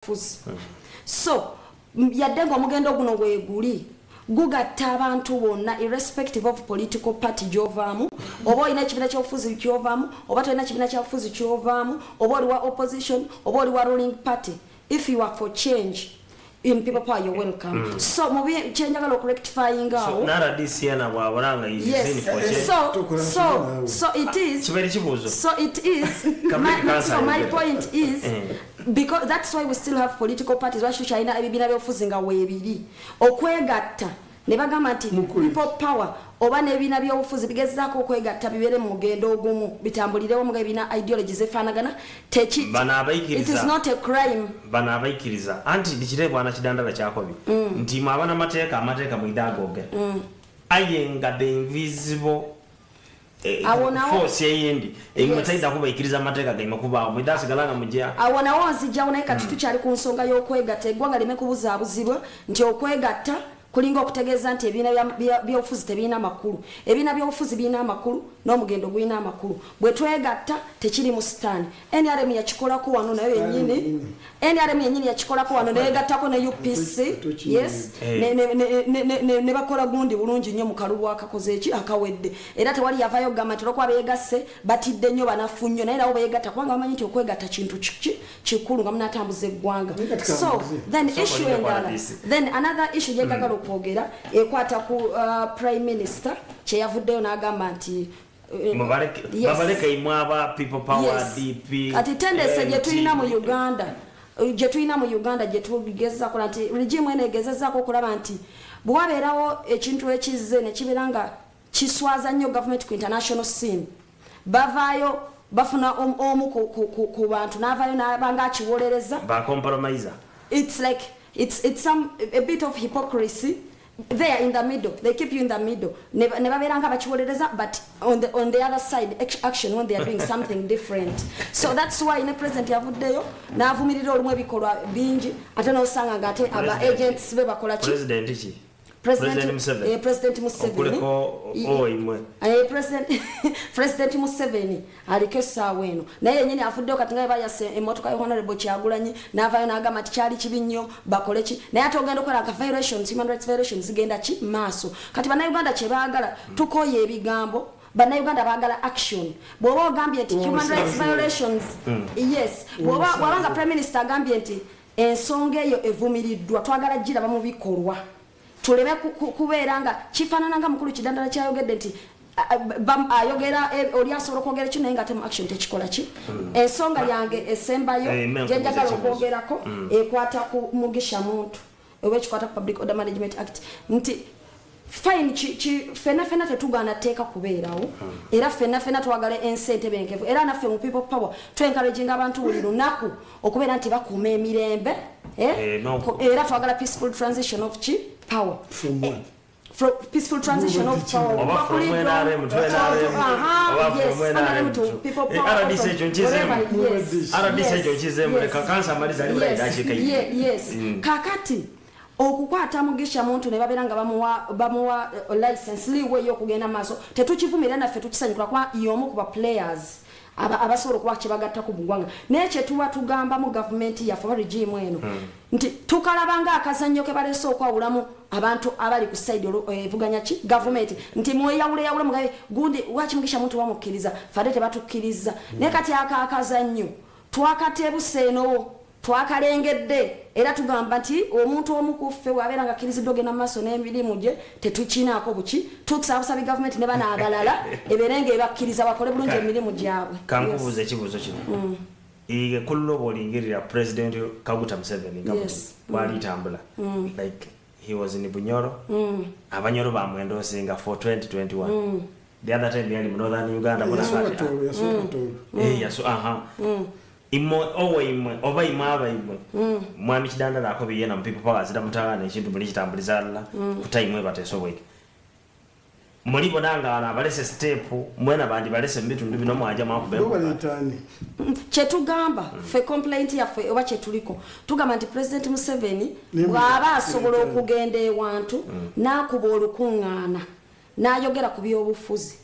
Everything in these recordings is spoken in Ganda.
So yadde ng'omugendo guno weeguli gugatta abantu bonna irrespective of political party gy'ovaamu oba olina ekibiina ky'obufuzi ky'ovaamu oba tolina ekibiina ky'obufuzi ky'ovaamu oba oli wa opposition oba oli wa ruling party. If you are for change in people power, you're welcome. So change rectifying out. Nara this year na wawaranga is for change. So it is. So it is. So my point is because that's why we still have political parties. Why should China ebibina byofuzinga webiri okwegatta ne bagamba nti people power oba nebina byofuzi bigezaako okwegatta bibere mu mugendo ogumu bitambulirewo mu ebina ideologies efanagana techi. It is not a crime. Bana abaikiriza anti dikire bwana kidandala kyakobi nti mwabana amateeka mu idagoge ayenga the invisible force yendi engataida kuba ikiriza amateeka gaima kuba mu idasigalanga mujja awona wonzi jauna ekati tukyali ku nsonga y'okwegatta eggwanga limekubuza abuzibwa nti okwegatta kulinga okutegeeza nti ebina byobufuzi tebina makulu ebina byobufuzi bina makulu n'omugendo gwina amakulu bwe twegatta tekiri mu stand NRM yakikolako wano nayo yennyini NRM yennyini yakikolako wano neegattako ne UPC yes ne bakola gundi bulungi nnyo mu kalulu akakoze eki akawedde era tewali yavayo gamba nti olwokuba beegasse batidde nnyo banafu nnyo naye nabo beegatta kubanga bamanyi nti okwegatta kintu kikulu nga munatambuza eggwanga. So then issue endala then another issue gyegagala okwogera ekwata ku prime minister kyeyavuddeyo n'agamba nti babaleka imwaba people power DP ati tendese gyetulina mu Uganda gyetugezako nti regime ene egezezako okulaba nti bwabeerawo ekintu ekizze ne kibeera nga kiswaza nnyo government ku international scene bavaayo bafuna omu ku bantu n'avaayo n'abanga akiwolereza ba compromiser. It's like it's a bit of hypocrisy. They are in the middle. They keep you in the middle. Never beranga bachiwolereza, but on the other side, action when they are doing something different. So that's why in the present yavuddeyo n'avumirira olumwe bikolwa bingi ate n'osanga ngate aba agents be bakola ki President Museveni. President Museveni aliko saawa eno naye nyine afuddeyo kati nga bayase emotoka y'honorable Kyagulanyi n'avaayo n'agamba nti kyali kibi nnyo bakole ki naye ate ogenda okola ka violations, human rights violations zigenda ki maaso kati bannayuganda kye baagala tukoye ebigambo bannayuganda baagala action bw'oba ogambye nti human rights violations yes bw'obanga prime minister agambye nti ensonga eyo evumiriddwa twagala giraba mu bikolwa tulebe kubeera nga kifaanana nga mukulu kidandala kyayogedde nti ayogera oli asobola okwogera ekyo naye nga ate mu action tekikola ki ensonga yange esembayo gyenjagala okwogerako ekwata ku Mugisha Muntu oba ekikwata ku Public Order Management Act nti fine fena tetugaana teeka kubeerawo era fena twagala ensi entebenkevu era naffe mu people power twencouraging abantu buli lunaku okubeera nti bakuuma emirembe era twagala peaceful transition of power from peaceful transition of power from NRM to people power yes kakati okukwata Mugisha Muntu ne babeera nga bamuwa license liwe y'okugenda maaso tetukivumira naffe tukisanyukira kuba y'omu ku ba players abasobola okuba kyebagatta ku bugwanga naye kyetuba tugamba mu gavumenti yaffe oba regime eno nti tukalabanga akazannyo ke balese okwawulamu abantu abali ku side evuganya ki gavumenti nti mweyawuleyawule mugabe gundi waki Mugisha Muntu bamukkiriza fadde tebatukkiriza naye kati akazannyo twakatebuse eno twakalengedde era tugamba nti omuntu omu kuffe wabeera nga akkiriziddwa ogenda maaso n'emirimu gye tetukinaako buki tukusaabusabi gavumenti ne bana abalala ebeere nga ebakkiriza bakole bulungi emirimu gyabwe. Kankubuuza ekibuuzo kino kulula oba olingirira President Kaguta Museveni nga bw'alitambula like he was in Bunyoro Abanyoro bamwendoosinga for 2021 the other time yali mu Northern Uganda oba imaba mwami kidandala akobi yena mpipo power zida mutagana ekintu muli kitambuliza alla kutaimwe batesobweke mulibonanga abalese step mwena bandi balese mbitundu bino mwaja mwakubemba kyetugamba fe complaint yaffe oba kyetuliko tugamba nti President Museveni bw'aba asobola okugenda ewantu n'akuba olukuŋŋaana n'ayogera ku byobufuzi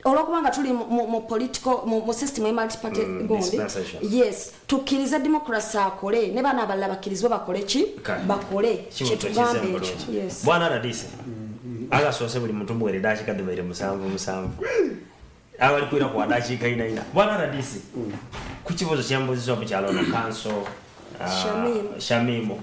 olwokubanga tuli mu political mu system multi party gondi yes tukiriza democracy akole ne bana abalala bakirizwa bakole ki bakole kitugambe yes bwana radisi aga sose buli muntu mwere dachi kadubere musanvu abali kwira kwa dachi kaina bwana radisi kukibozo kyambuzizo mu kyalo no kanso Shamimo